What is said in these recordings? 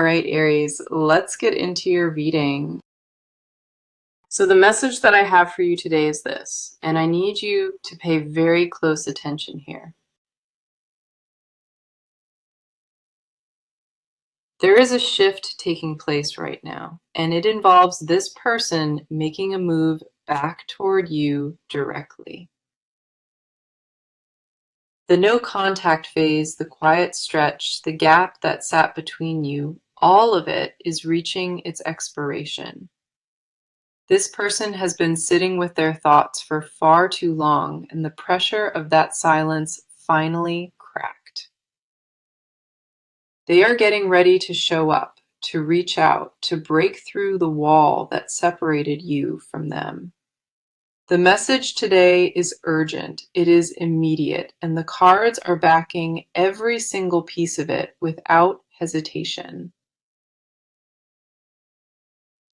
All right, Aries, let's get into your reading. So the message that I have for you today is this, and I need you to pay very close attention here. There is a shift taking place right now, and it involves this person making a move back toward you directly. The no contact phase, the quiet stretch, the gap that sat between you, all of it is reaching its expiration. This person has been sitting with their thoughts for far too long, and the pressure of that silence finally cracked. They are getting ready to show up, to reach out, to break through the wall that separated you from them. The message today is urgent, it is immediate, and the cards are backing every single piece of it without hesitation.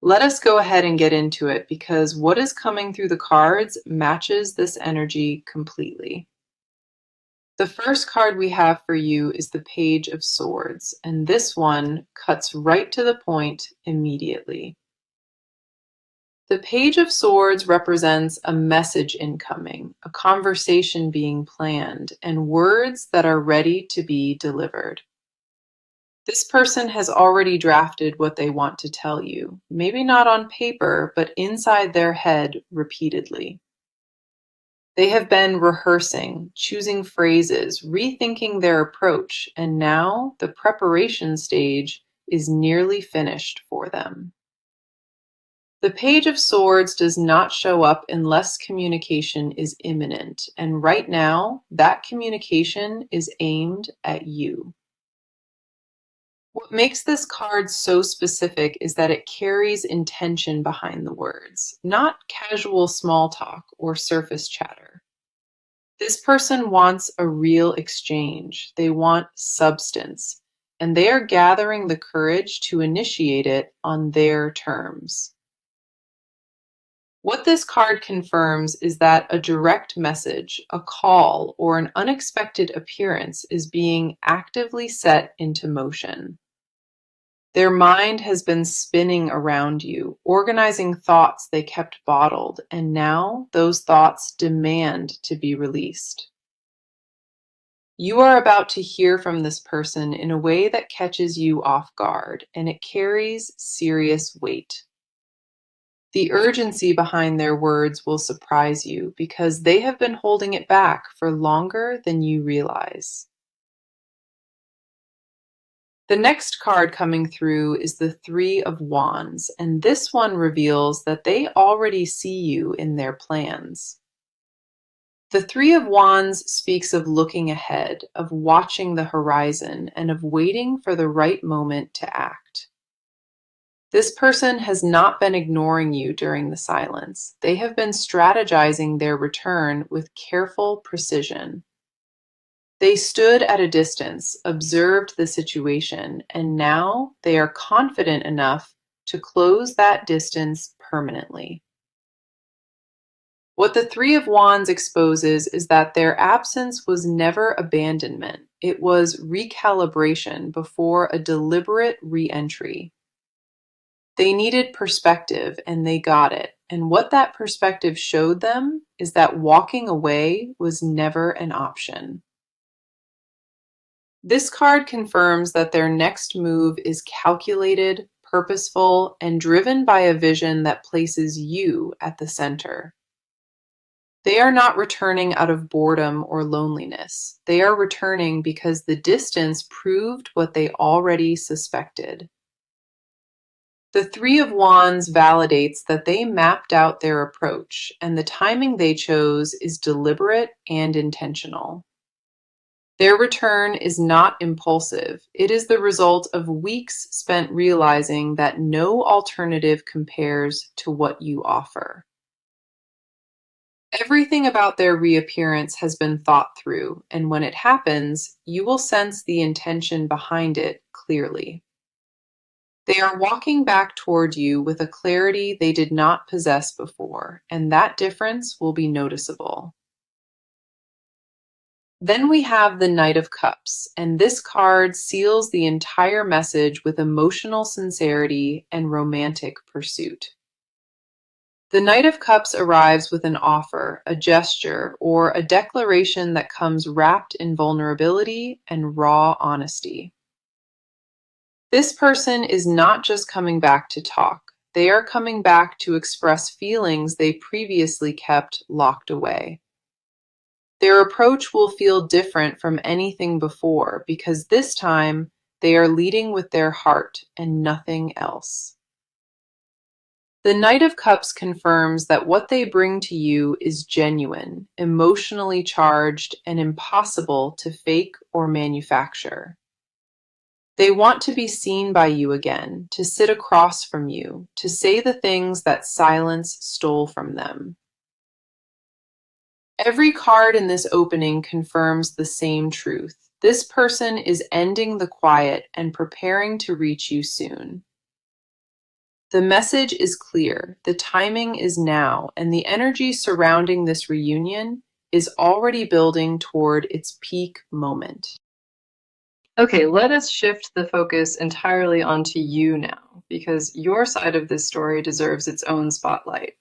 Let us go ahead and get into it because what is coming through the cards matches this energy completely. The first card we have for you is the Page of Swords, and this one cuts right to the point immediately. The Page of Swords represents a message incoming, a conversation being planned, and words that are ready to be delivered. This person has already drafted what they want to tell you, maybe not on paper, but inside their head repeatedly. They have been rehearsing, choosing phrases, rethinking their approach, and now the preparation stage is nearly finished for them. The Page of Swords does not show up unless communication is imminent, and right now, that communication is aimed at you. What makes this card so specific is that it carries intention behind the words, not casual small talk or surface chatter. This person wants a real exchange. They want substance, and they are gathering the courage to initiate it on their terms. What this card confirms is that a direct message, a call, or an unexpected appearance is being actively set into motion. Their mind has been spinning around you, organizing thoughts they kept bottled, and now those thoughts demand to be released. You are about to hear from this person in a way that catches you off guard, and it carries serious weight. The urgency behind their words will surprise you because they have been holding it back for longer than you realize. The next card coming through is the Three of Wands, and this one reveals that they already see you in their plans. The Three of Wands speaks of looking ahead, of watching the horizon, and of waiting for the right moment to act. This person has not been ignoring you during the silence. They have been strategizing their return with careful precision. They stood at a distance, observed the situation, and now they are confident enough to close that distance permanently. What the Three of Wands exposes is that their absence was never abandonment. It was recalibration before a deliberate re-entry. They needed perspective and they got it. And what that perspective showed them is that walking away was never an option. This card confirms that their next move is calculated, purposeful, and driven by a vision that places you at the center. They are not returning out of boredom or loneliness. They are returning because the distance proved what they already suspected. The Three of Wands validates that they mapped out their approach, and the timing they chose is deliberate and intentional. Their return is not impulsive. It is the result of weeks spent realizing that no alternative compares to what you offer. Everything about their reappearance has been thought through, and when it happens, you will sense the intention behind it clearly. They are walking back toward you with a clarity they did not possess before, and that difference will be noticeable. Then we have the Knight of Cups, and this card seals the entire message with emotional sincerity and romantic pursuit. The Knight of Cups arrives with an offer, a gesture, or a declaration that comes wrapped in vulnerability and raw honesty. This person is not just coming back to talk. They are coming back to express feelings they previously kept locked away. Their approach will feel different from anything before because this time they are leading with their heart and nothing else. The Knight of Cups confirms that what they bring to you is genuine, emotionally charged, and impossible to fake or manufacture. They want to be seen by you again, to sit across from you, to say the things that silence stole from them. Every card in this opening confirms the same truth. This person is ending the quiet and preparing to reach you soon. The message is clear, the timing is now, and the energy surrounding this reunion is already building toward its peak moment. Okay, let us shift the focus entirely onto you now, because your side of this story deserves its own spotlight.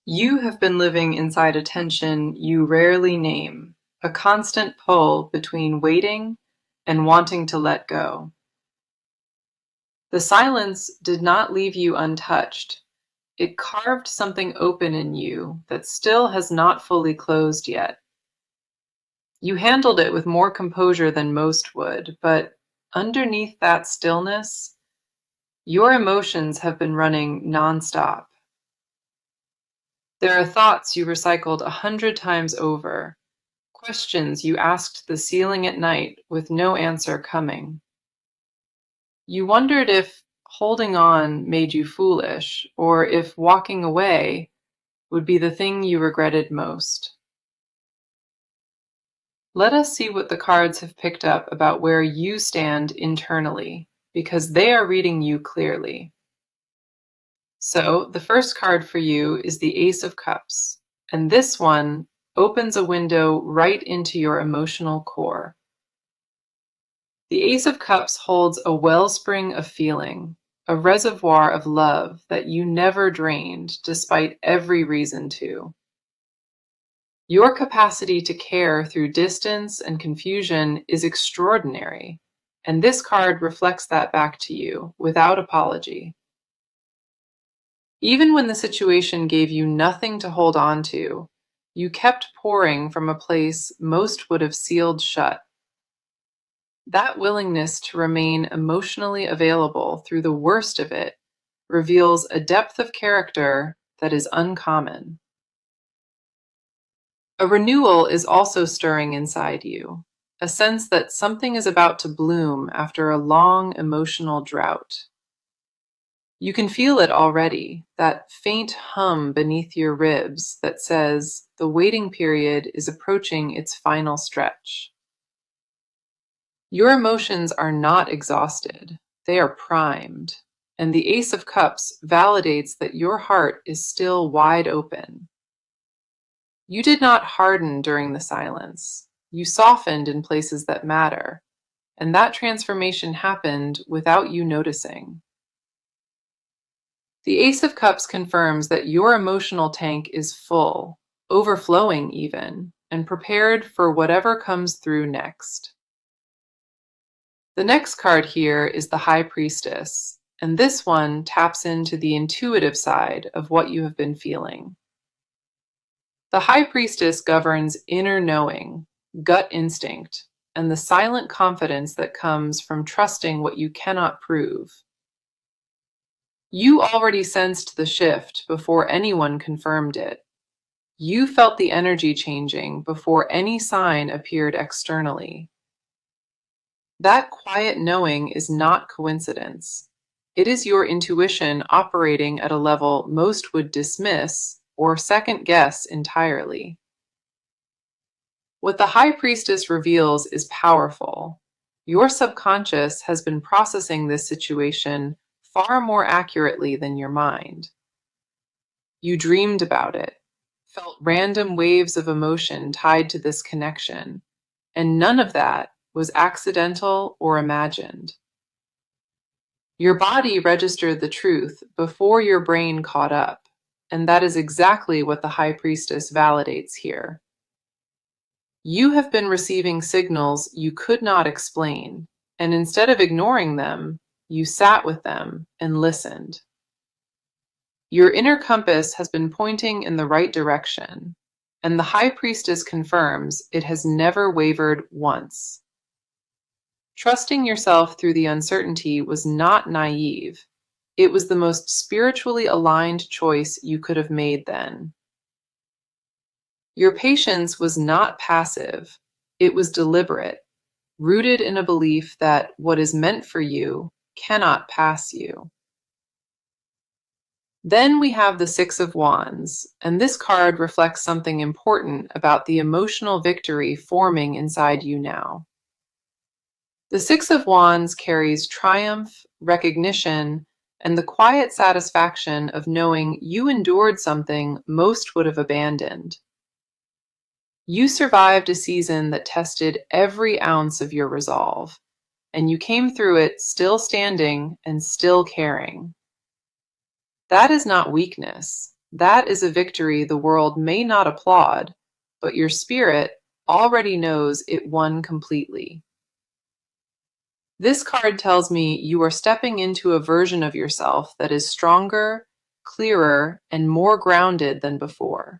You have been living inside a tension you rarely name, a constant pull between waiting and wanting to let go. The silence did not leave you untouched. It carved something open in you that still has not fully closed yet. You handled it with more composure than most would, but underneath that stillness, your emotions have been running nonstop. There are thoughts you recycled 100 times over, questions you asked the ceiling at night with no answer coming. You wondered if holding on made you foolish, or if walking away would be the thing you regretted most. Let us see what the cards have picked up about where you stand internally, because they are reading you clearly. So, the first card for you is the Ace of Cups, and this one opens a window right into your emotional core. The Ace of Cups holds a wellspring of feeling, a reservoir of love that you never drained despite every reason to. Your capacity to care through distance and confusion is extraordinary, and this card reflects that back to you without apology. Even when the situation gave you nothing to hold on to, you kept pouring from a place most would have sealed shut. That willingness to remain emotionally available through the worst of it reveals a depth of character that is uncommon. A renewal is also stirring inside you, a sense that something is about to bloom after a long emotional drought. You can feel it already, that faint hum beneath your ribs that says the waiting period is approaching its final stretch. Your emotions are not exhausted, they are primed, and the Ace of Cups validates that your heart is still wide open. You did not harden during the silence. You softened in places that matter, and that transformation happened without you noticing. The Ace of Cups confirms that your emotional tank is full, overflowing even, and prepared for whatever comes through next. The next card here is the High Priestess, and this one taps into the intuitive side of what you have been feeling. The High Priestess governs inner knowing, gut instinct, and the silent confidence that comes from trusting what you cannot prove. You already sensed the shift before anyone confirmed it. You felt the energy changing before any sign appeared externally. That quiet knowing is not coincidence. It is your intuition operating at a level most would dismiss or second guess entirely. What the High Priestess reveals is powerful. Your subconscious has been processing this situation far more accurately than your mind. You dreamed about it, felt random waves of emotion tied to this connection, and none of that was accidental or imagined. Your body registered the truth before your brain caught up, and that is exactly what the High Priestess validates here. You have been receiving signals you could not explain, and instead of ignoring them, you sat with them and listened. Your inner compass has been pointing in the right direction, and the High Priestess confirms it has never wavered once. Trusting yourself through the uncertainty was not naive. It was the most spiritually aligned choice you could have made then. Your patience was not passive. It was deliberate, rooted in a belief that what is meant for you cannot pass you. Then we have the Six of Wands, and this card reflects something important about the emotional victory forming inside you now. The Six of Wands carries triumph, recognition, and the quiet satisfaction of knowing you endured something most would have abandoned. You survived a season that tested every ounce of your resolve, and you came through it still standing and still caring. That is not weakness. That is a victory the world may not applaud, but your spirit already knows it won completely. This card tells me you are stepping into a version of yourself that is stronger, clearer, and more grounded than before.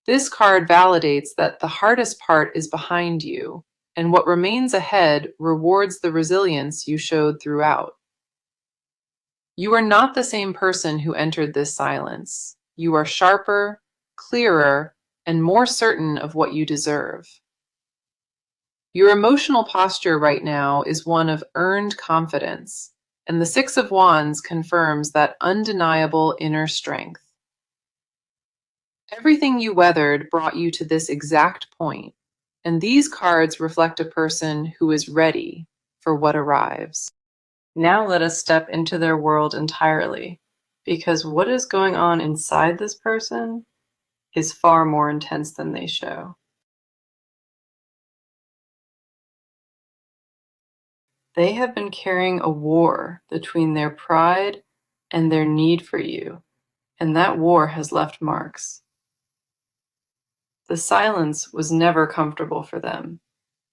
This card validates that the hardest part is behind you, and what remains ahead rewards the resilience you showed throughout. You are not the same person who entered this silence. You are sharper, clearer, and more certain of what you deserve. Your emotional posture right now is one of earned confidence, and the Six of Wands confirms that undeniable inner strength. Everything you weathered brought you to this exact point, and these cards reflect a person who is ready for what arrives. Now let us step into their world entirely, because what is going on inside this person is far more intense than they show. They have been carrying a war between their pride and their need for you, and that war has left marks. The silence was never comfortable for them.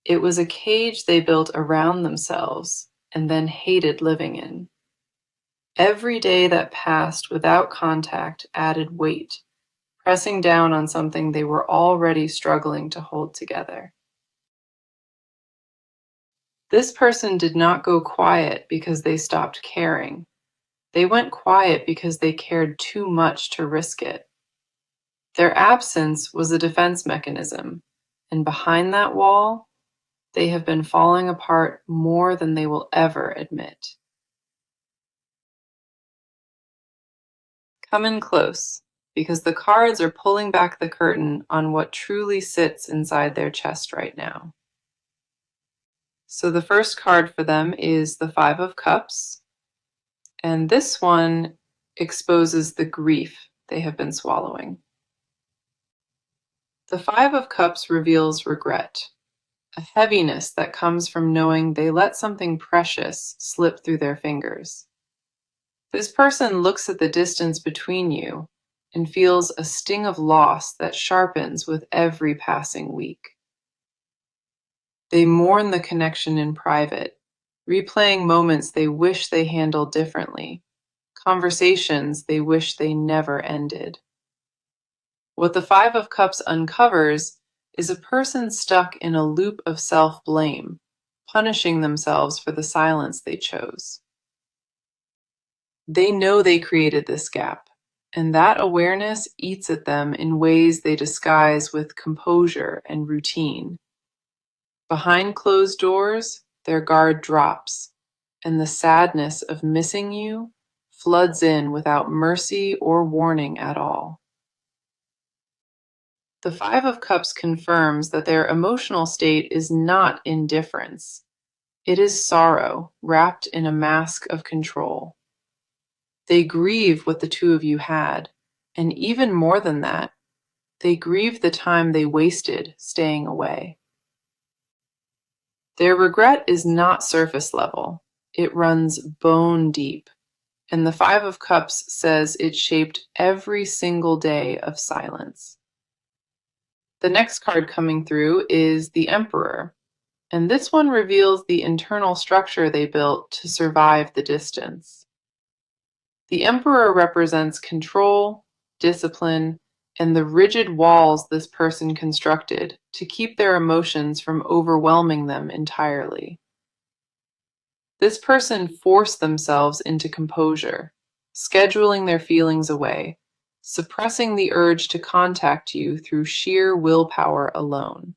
It was a cage they built around themselves and then hated living in. Every day that passed without contact added weight, pressing down on something they were already struggling to hold together. This person did not go quiet because they stopped caring. They went quiet because they cared too much to risk it. Their absence was a defense mechanism, and behind that wall, they have been falling apart more than they will ever admit. Come in close, because the cards are pulling back the curtain on what truly sits inside their chest right now. So the first card for them is the Five of Cups, and this one exposes the grief they have been swallowing. The Five of Cups reveals regret, a heaviness that comes from knowing they let something precious slip through their fingers. This person looks at the distance between you and feels a sting of loss that sharpens with every passing week. They mourn the connection in private, replaying moments they wish they handled differently, conversations they wish they never ended. What the Five of Cups uncovers is a person stuck in a loop of self-blame, punishing themselves for the silence they chose. They know they created this gap, and that awareness eats at them in ways they disguise with composure and routine. Behind closed doors, their guard drops, and the sadness of missing you floods in without mercy or warning at all. The Five of Cups confirms that their emotional state is not indifference. It is sorrow wrapped in a mask of control. They grieve what the two of you had, And even more than that, they grieve the time they wasted staying away. Their regret is not surface level. It runs bone deep. And the Five of Cups says it shaped every single day of silence. The next card coming through is the Emperor. And this one reveals the internal structure they built to survive the distance. The Emperor represents control, discipline, and the rigid walls this person constructed to keep their emotions from overwhelming them entirely. This person forced themselves into composure, scheduling their feelings away, suppressing the urge to contact you through sheer willpower alone.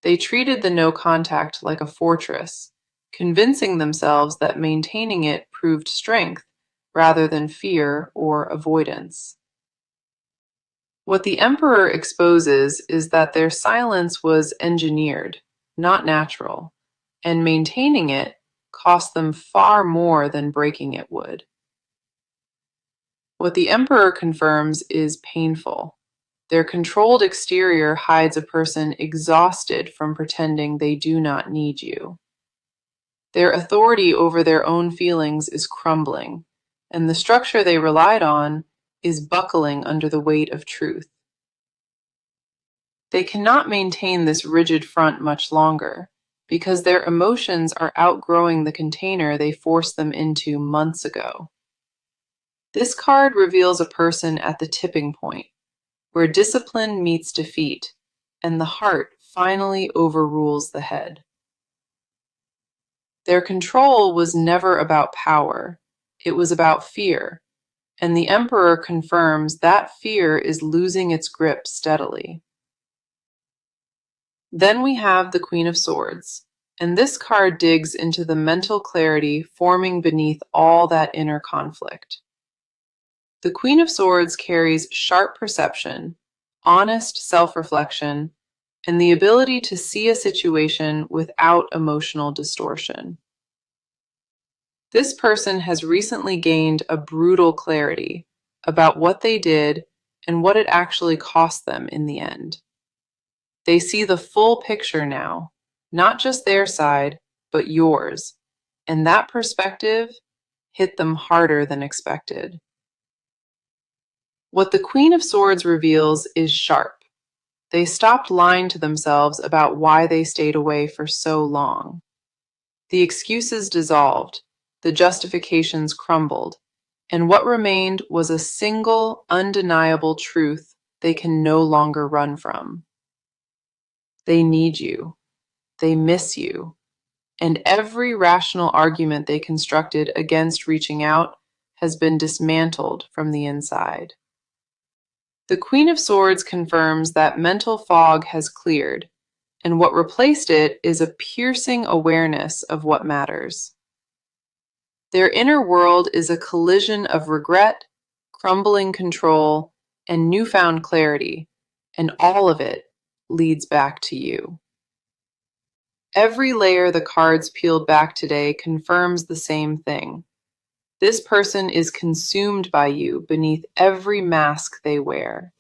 They treated the no contact like a fortress, convincing themselves that maintaining it proved strength rather than fear or avoidance. What the Emperor exposes is that their silence was engineered, not natural, and maintaining it cost them far more than breaking it would. What the Emperor confirms is painful. Their controlled exterior hides a person exhausted from pretending they do not need you. Their authority over their own feelings is crumbling, and the structure they relied on is buckling under the weight of truth. They cannot maintain this rigid front much longer because their emotions are outgrowing the container they forced them into months ago. This card reveals a person at the tipping point, where discipline meets defeat, and the heart finally overrules the head. Their control was never about power, it was about fear, and the Emperor confirms that fear is losing its grip steadily. Then we have the Queen of Swords, and this card digs into the mental clarity forming beneath all that inner conflict. The Queen of Swords carries sharp perception, honest self-reflection, and the ability to see a situation without emotional distortion. This person has recently gained a brutal clarity about what they did and what it actually cost them in the end. They see the full picture now, not just their side, but yours, and that perspective hit them harder than expected. What the Queen of Swords reveals is sharp. They stopped lying to themselves about why they stayed away for so long. The excuses dissolved, the justifications crumbled, and what remained was a single, undeniable truth they can no longer run from. They need you. They miss you. And every rational argument they constructed against reaching out has been dismantled from the inside. The Queen of Swords confirms that mental fog has cleared, and what replaced it is a piercing awareness of what matters. Their inner world is a collision of regret, crumbling control, and newfound clarity, and all of it leads back to you. Every layer the cards peeled back today confirms the same thing. This person is consumed by you beneath every mask they wear.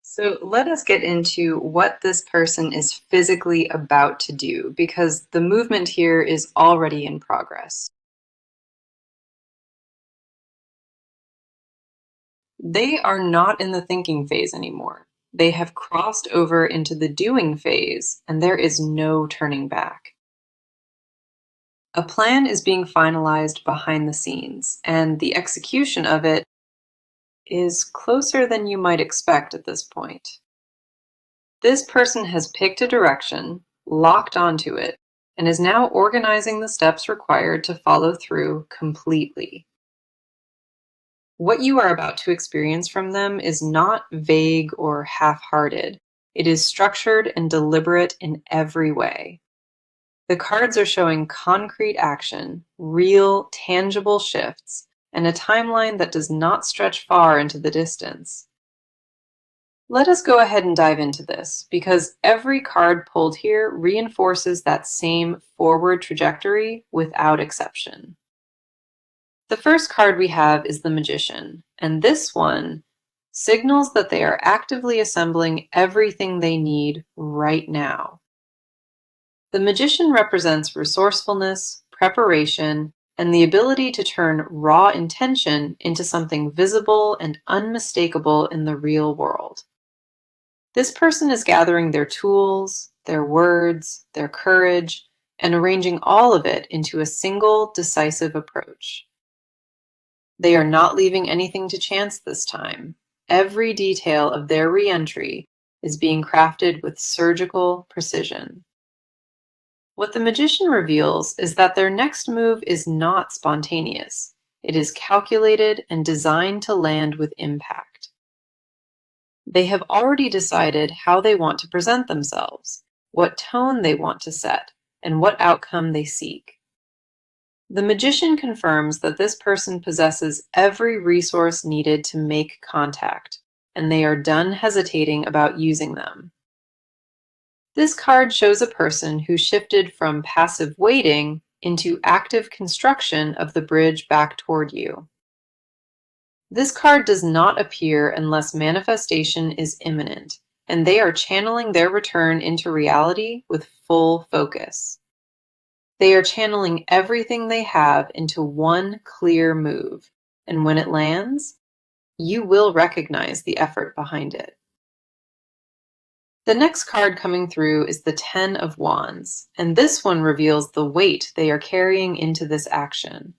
So let us get into what this person is physically about to do, because the movement here is already in progress. They are not in the thinking phase anymore. They have crossed over into the doing phase, and there is no turning back. A plan is being finalized behind the scenes, and the execution of it is closer than you might expect at this point. This person has picked a direction, locked onto it, and is now organizing the steps required to follow through completely. What you are about to experience from them is not vague or half-hearted. It is structured and deliberate in every way. The cards are showing concrete action, real, tangible shifts, and a timeline that does not stretch far into the distance. Let us go ahead and dive into this, because every card pulled here reinforces that same forward trajectory without exception. The first card we have is the Magician, and this one signals that they are actively assembling everything they need right now. The Magician represents resourcefulness, preparation, and the ability to turn raw intention into something visible and unmistakable in the real world. This person is gathering their tools, their words, their courage, and arranging all of it into a single, decisive approach. They are not leaving anything to chance this time. Every detail of their re-entry is being crafted with surgical precision. What the Magician reveals is that their next move is not spontaneous. It is calculated and designed to land with impact. They have already decided how they want to present themselves, what tone they want to set, and what outcome they seek. The Magician confirms that this person possesses every resource needed to make contact, and they are done hesitating about using them. This card shows a person who shifted from passive waiting into active construction of the bridge back toward you. This card does not appear unless manifestation is imminent, and they are channeling their return into reality with full focus. They are channeling everything they have into one clear move, and when it lands, you will recognize the effort behind it. The next card coming through is the Ten of Wands, and this one reveals the weight they are carrying into this action.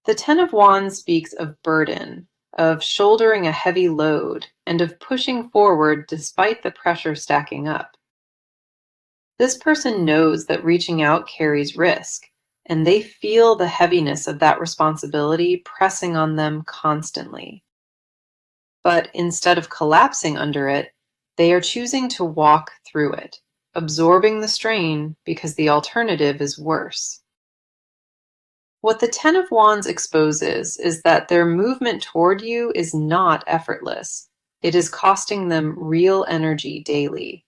The Ten of Wands speaks of burden, of shouldering a heavy load, and of pushing forward despite the pressure stacking up. This person knows that reaching out carries risk, and they feel the heaviness of that responsibility pressing on them constantly. But instead of collapsing under it, they are choosing to walk through it, absorbing the strain because the alternative is worse. What the Ten of Wands exposes is that their movement toward you is not effortless. It is costing them real energy daily.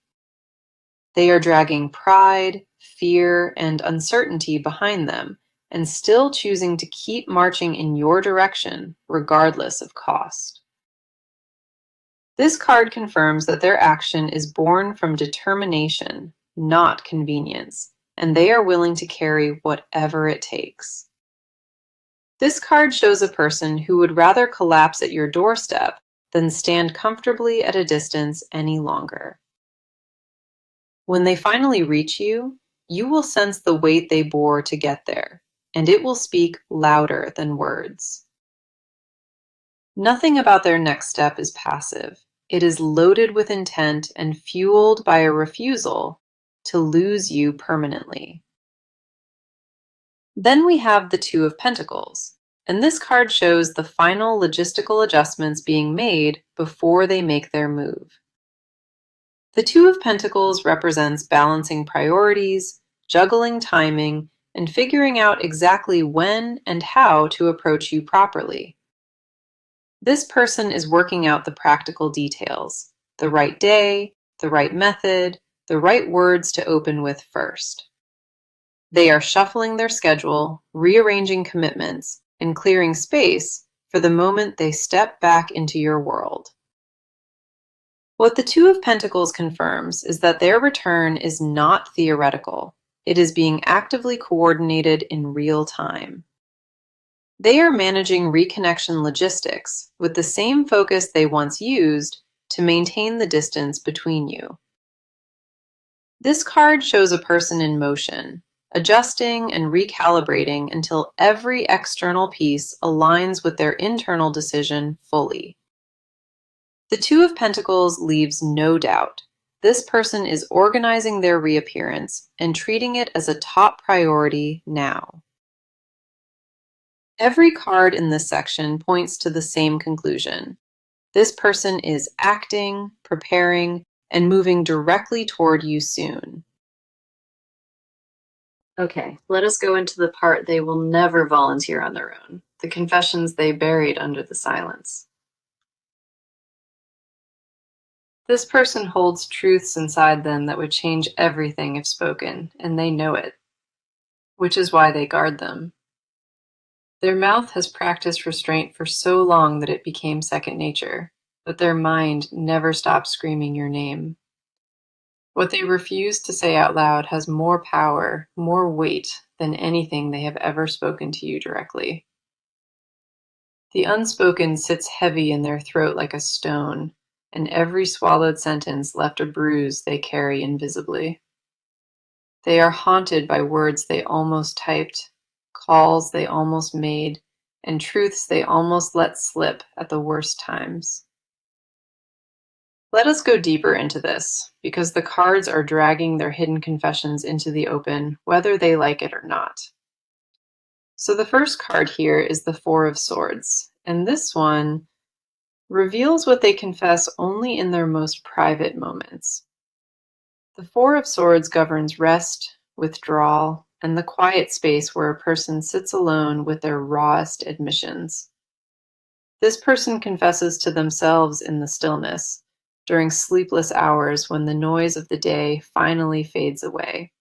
They are dragging pride, fear, and uncertainty behind them, and still choosing to keep marching in your direction, regardless of cost. This card confirms that their action is born from determination, not convenience, and they are willing to carry whatever it takes. This card shows a person who would rather collapse at your doorstep than stand comfortably at a distance any longer. When they finally reach you, you will sense the weight they bore to get there, and it will speak louder than words. Nothing about their next step is passive. It is loaded with intent and fueled by a refusal to lose you permanently. Then we have the Two of Pentacles, and this card shows the final logistical adjustments being made before they make their move. The Two of Pentacles represents balancing priorities, juggling timing, and figuring out exactly when and how to approach you properly. This person is working out the practical details, the right day, the right method, the right words to open with first. They are shuffling their schedule, rearranging commitments, and clearing space for the moment they step back into your world. What the Two of Pentacles confirms is that their return is not theoretical. It is being actively coordinated in real time. They are managing reconnection logistics with the same focus they once used to maintain the distance between you. This card shows a person in motion, adjusting and recalibrating until every external piece aligns with their internal decision fully. The Two of Pentacles leaves no doubt. This person is organizing their reappearance and treating it as a top priority now. Every card in this section points to the same conclusion. This person is acting, preparing, and moving directly toward you soon. Okay, let us go into the part they will never volunteer on their own, the confessions they buried under the silence. This person holds truths inside them that would change everything if spoken, and they know it, which is why they guard them. Their mouth has practiced restraint for so long that it became second nature, but their mind never stopped screaming your name. What they refuse to say out loud has more power, more weight than anything they have ever spoken to you directly. The unspoken sits heavy in their throat like a stone, and every swallowed sentence left a bruise they carry invisibly. They are haunted by words they almost typed, calls they almost made, and truths they almost let slip at the worst times. Let us go deeper into this, because the cards are dragging their hidden confessions into the open, whether they like it or not. So the first card here is the Four of Swords, and this one reveals what they confess only in their most private moments. The Four of Swords governs rest, withdrawal, and the quiet space where a person sits alone with their rawest admissions. This person confesses to themselves in the stillness, during sleepless hours when the noise of the day finally fades away.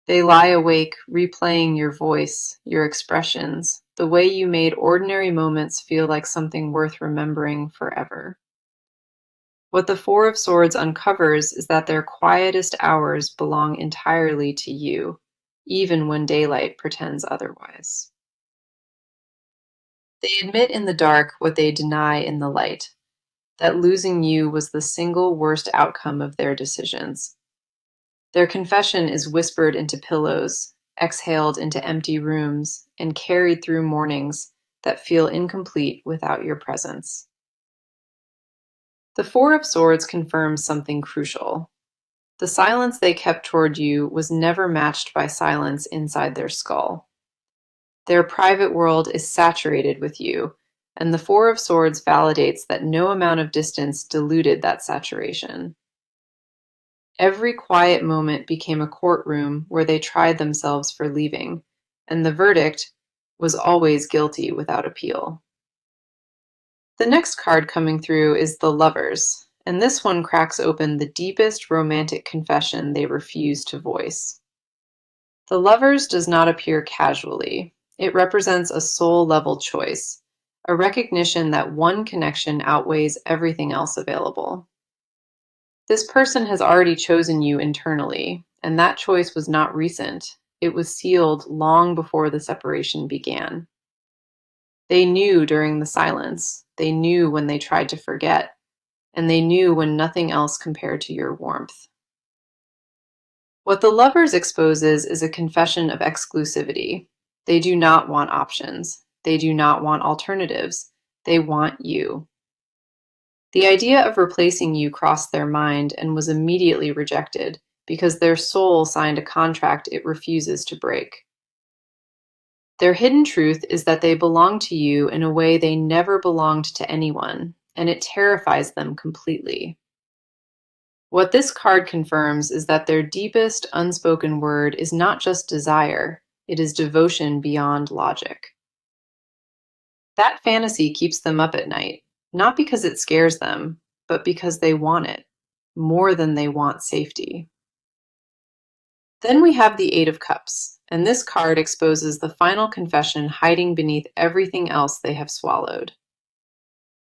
They lie awake, replaying your voice, your expressions, the way you made ordinary moments feel like something worth remembering forever. What the Four of Swords uncovers is that their quietest hours belong entirely to you, even when daylight pretends otherwise. They admit in the dark what they deny in the light, that losing you was the single worst outcome of their decisions. Their confession is whispered into pillows, exhaled into empty rooms, and carried through mornings that feel incomplete without your presence. The Four of Swords confirms something crucial. The silence they kept toward you was never matched by silence inside their skull. Their private world is saturated with you, and the Four of Swords validates that no amount of distance diluted that saturation. Every quiet moment became a courtroom where they tried themselves for leaving, and the verdict was always guilty without appeal. The next card coming through is the Lovers, and this one cracks open the deepest romantic confession they refuse to voice. The Lovers does not appear casually. It represents a soul-level choice, a recognition that one connection outweighs everything else available. This person has already chosen you internally, and that choice was not recent. It was sealed long before the separation began. They knew during the silence, they knew when they tried to forget, and they knew when nothing else compared to your warmth. What the Lovers exposes is a confession of exclusivity. They do not want options. They do not want alternatives. They want you. The idea of replacing you crossed their mind and was immediately rejected because their soul signed a contract it refuses to break. Their hidden truth is that they belong to you in a way they never belonged to anyone, and it terrifies them completely. What this card confirms is that their deepest unspoken word is not just desire, it is devotion beyond logic. That fantasy keeps them up at night, not because it scares them, but because they want it, more than they want safety. Then we have the Eight of Cups, and this card exposes the final confession hiding beneath everything else they have swallowed.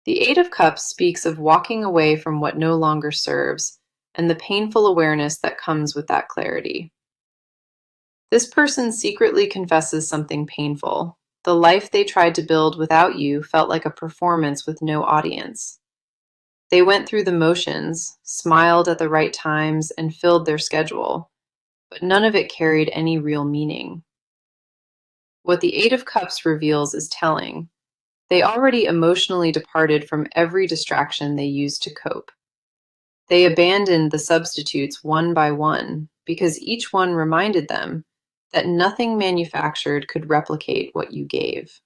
The Eight of Cups speaks of walking away from what no longer serves, and the painful awareness that comes with that clarity. This person secretly confesses something painful. The life they tried to build without you felt like a performance with no audience. They went through the motions, smiled at the right times, and filled their schedule, but none of it carried any real meaning. What the Eight of Cups reveals is telling. They already emotionally departed from every distraction they used to cope. They abandoned the substitutes one by one because each one reminded them that nothing manufactured could replicate what you gave.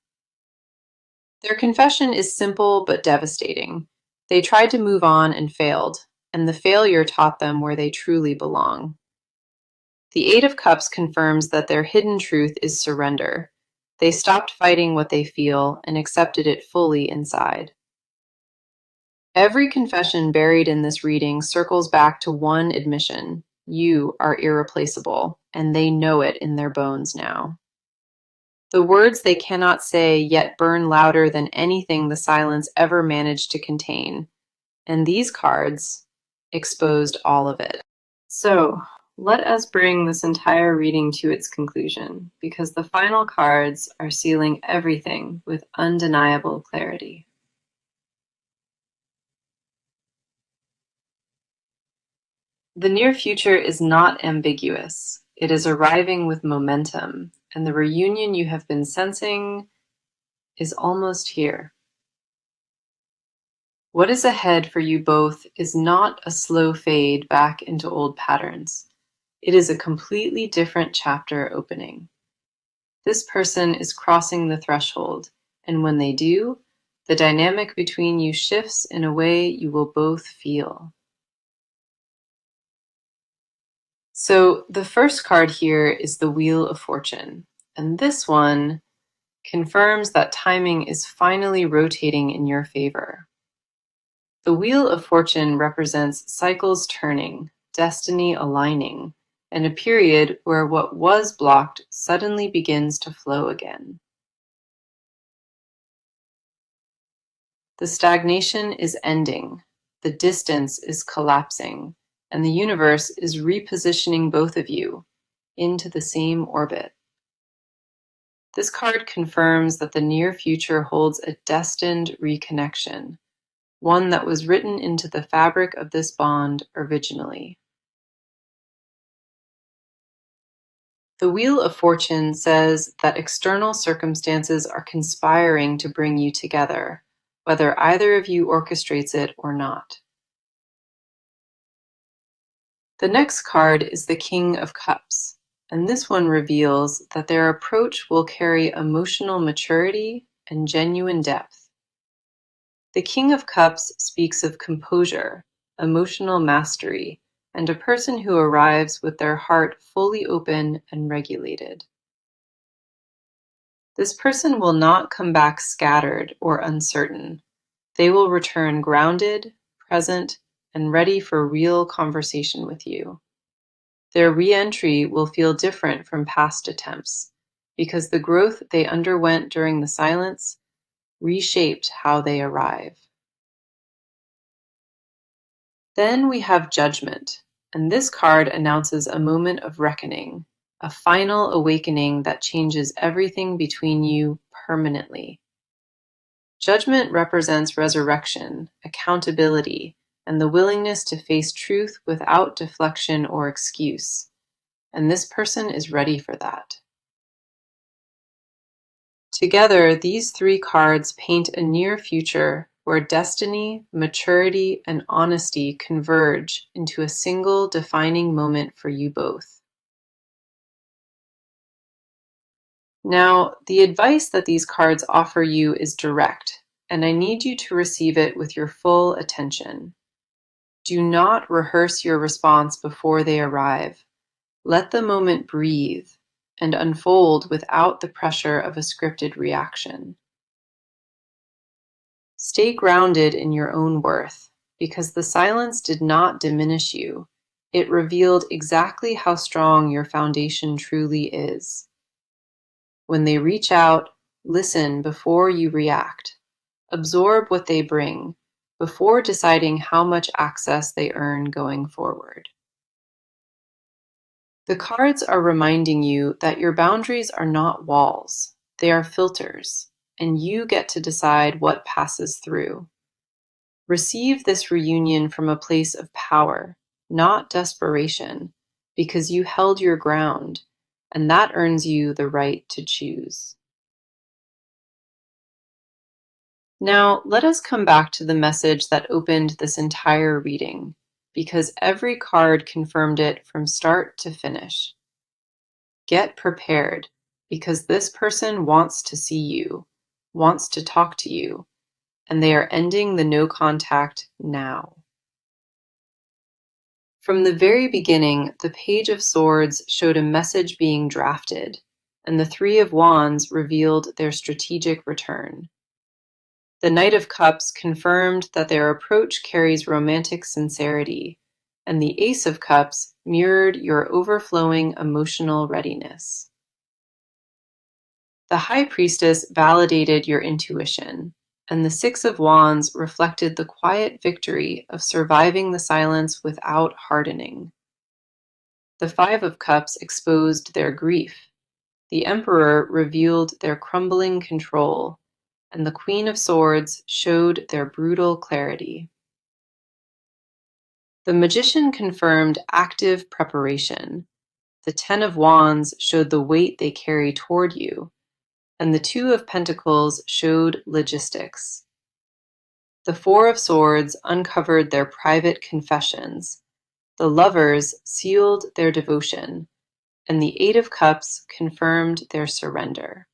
Their confession is simple but devastating. They tried to move on and failed, and the failure taught them where they truly belong. The Eight of Cups confirms that their hidden truth is surrender. They stopped fighting what they feel and accepted it fully inside. Every confession buried in this reading circles back to one admission. You are irreplaceable, and they know it in their bones now. The words they cannot say yet burn louder than anything the silence ever managed to contain. And these cards exposed all of it. So, let us bring this entire reading to its conclusion, because the final cards are sealing everything with undeniable clarity. The near future is not ambiguous. It is arriving with momentum, and the reunion you have been sensing is almost here. What is ahead for you both is not a slow fade back into old patterns. It is a completely different chapter opening. This person is crossing the threshold, and when they do, the dynamic between you shifts in a way you will both feel. So the first card here is the Wheel of Fortune, and this one confirms that timing is finally rotating in your favor. The Wheel of Fortune represents cycles turning, destiny aligning, and a period where what was blocked suddenly begins to flow again. The stagnation is ending, the distance is collapsing, and the universe is repositioning both of you into the same orbit. This card confirms that the near future holds a destined reconnection, one that was written into the fabric of this bond originally. The Wheel of Fortune says that external circumstances are conspiring to bring you together, whether either of you orchestrates it or not. The next card is the King of Cups, and this one reveals that their approach will carry emotional maturity and genuine depth. The King of Cups speaks of composure, emotional mastery, and a person who arrives with their heart fully open and regulated. This person will not come back scattered or uncertain. They will return grounded, present, and ready for real conversation with you. Their re-entry will feel different from past attempts, because the growth they underwent during the silence reshaped how they arrive. Then we have Judgment, and this card announces a moment of reckoning, a final awakening that changes everything between you permanently. Judgment represents resurrection, accountability, and the willingness to face truth without deflection or excuse. And this person is ready for that. Together, these three cards paint a near future where destiny, maturity, and honesty converge into a single defining moment for you both. Now, the advice that these cards offer you is direct, and I need you to receive it with your full attention. Do not rehearse your response before they arrive. Let the moment breathe and unfold without the pressure of a scripted reaction. Stay grounded in your own worth, because the silence did not diminish you. It revealed exactly how strong your foundation truly is. When they reach out, listen before you react. Absorb what they bring before deciding how much access they earn going forward. The cards are reminding you that your boundaries are not walls, they are filters, and you get to decide what passes through. Receive this reunion from a place of power, not desperation, because you held your ground, and that earns you the right to choose. Now, let us come back to the message that opened this entire reading, because every card confirmed it from start to finish. Get prepared, because this person wants to see you, wants to talk to you, and they are ending the no contact now. From the very beginning, the Page of Swords showed a message being drafted, and the Three of Wands revealed their strategic return. The Knight of Cups confirmed that their approach carries romantic sincerity, and the Ace of Cups mirrored your overflowing emotional readiness. The High Priestess validated your intuition, and the Six of Wands reflected the quiet victory of surviving the silence without hardening. The Five of Cups exposed their grief. The Emperor revealed their crumbling control, and the Queen of Swords showed their brutal clarity. The Magician confirmed active preparation. The Ten of Wands showed the weight they carry toward you, and the Two of Pentacles showed logistics. The Four of Swords uncovered their private confessions. The Lovers sealed their devotion, and the Eight of Cups confirmed their surrender.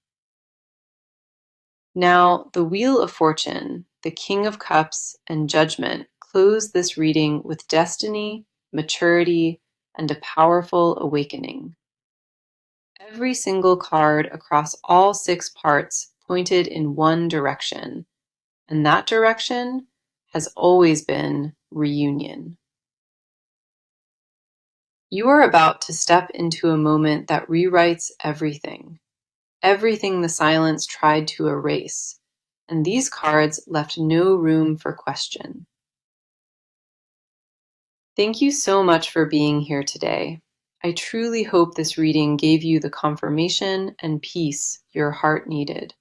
Now, the Wheel of Fortune, the King of Cups, and Judgment close this reading with destiny, maturity, and a powerful awakening. Every single card across all six parts pointed in one direction, and that direction has always been reunion. You are about to step into a moment that rewrites everything the silence tried to erase, and these cards left no room for question. Thank you so much for being here today. I truly hope this reading gave you the confirmation and peace your heart needed.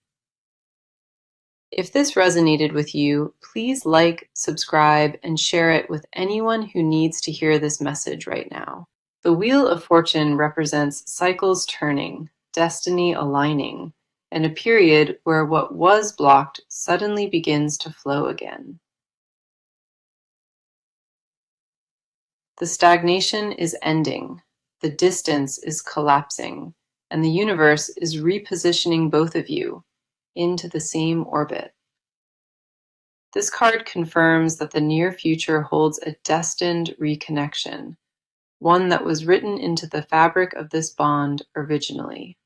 If this resonated with you, please like, subscribe, and share it with anyone who needs to hear this message right now. The Wheel of Fortune represents cycles turning, destiny aligning, and a period where what was blocked suddenly begins to flow again. The stagnation is ending, the distance is collapsing, and the universe is repositioning both of you into the same orbit. This card confirms that the near future holds a destined reconnection, one that was written into the fabric of this bond originally.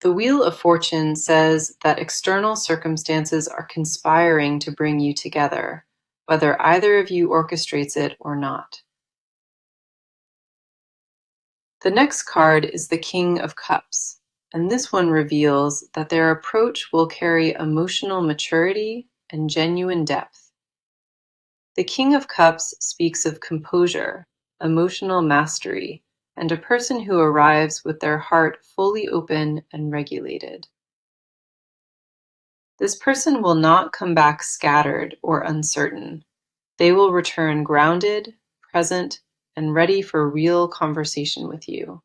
The Wheel of Fortune says that external circumstances are conspiring to bring you together, whether either of you orchestrates it or not. The next card is the King of Cups, and this one reveals that their approach will carry emotional maturity and genuine depth. The King of Cups speaks of composure, emotional mastery, and a person who arrives with their heart fully open and regulated. This person will not come back scattered or uncertain. They will return grounded, present, and ready for real conversation with you.